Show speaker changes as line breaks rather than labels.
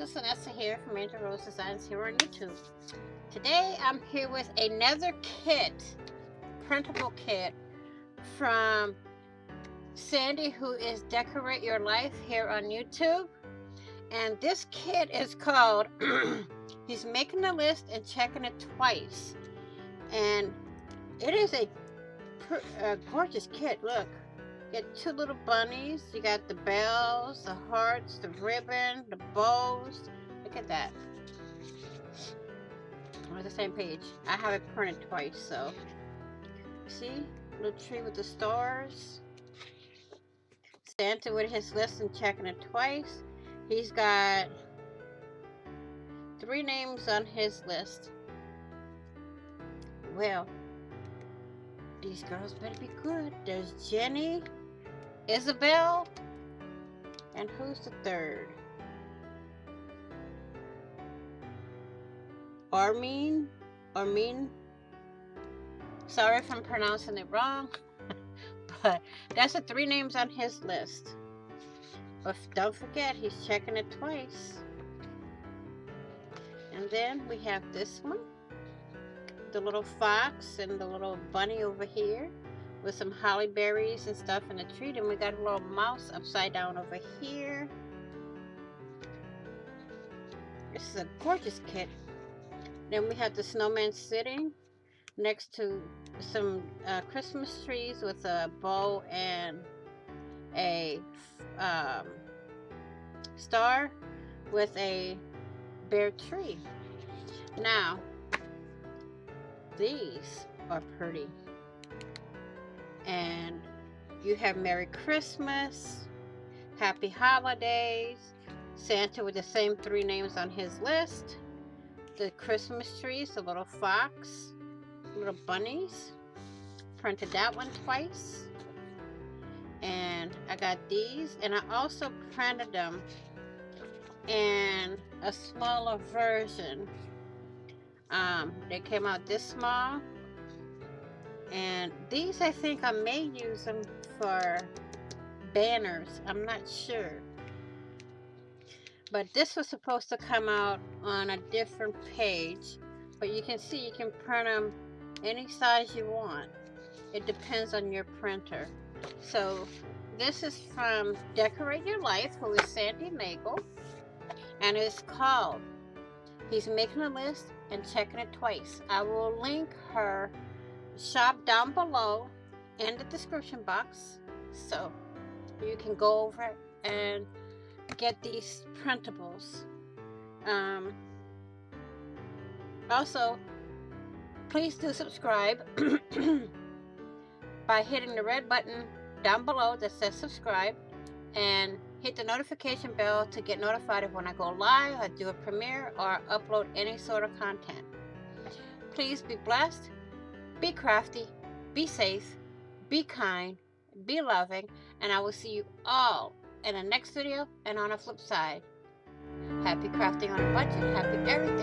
Roses, and Vanessa here from Angel Rose Designs here on YouTube. Today I'm here with another kit, printable kit from Sandy, who is Decorate Your Life here on YouTube. And this kit is called He's Making a List and Checking It Twice. And it is a gorgeous kit. Look. You got two little bunnies. You got the bells, the hearts, the ribbon, the bows. Look at that. On the same page. I have it printed twice, so. See? Little tree with the stars. Santa with his list and checking it twice. He's got 3 names on his list. Well, these girls better be good. There's Jenny, Isabel, and who's the third? Armin. Sorry if I'm pronouncing it wrong, but that's the 3 names on his list. But don't forget, he's checking it twice. And then we have this one, the little fox and the little bunny over here with some holly berries and stuff in the tree. Then we got a little mouse upside down over here. This is a gorgeous kit. Then we have the snowman sitting next to some Christmas trees with a bow and a star with a bare tree. Now, these are pretty. And you have Merry Christmas, Happy Holidays, Santa with the same 3 names on his list, the Christmas trees, the little fox, little bunnies. Printed that one twice. And I got these, and I also printed them in a smaller version. They came out this small. And these, I think I may use them for banners. I'm not sure. But this was supposed to come out on a different page. But you can see you can print them any size you want. It depends on your printer. So this is from Decorate Your Life, who is Sandy Nagel. And it's called He's Making a List and Checking It Twice. I will link her shop down below in the description box, so you can go over and get these printables. Also, please do subscribe by hitting the red button down below that says subscribe, and hit the notification bell to get notified of when I go live, I do a premiere, or upload any sort of content. Please be blessed. Be crafty, be safe, be kind, be loving, and I will see you all in the next video and on the flip side. Happy crafting on a budget, happy everything.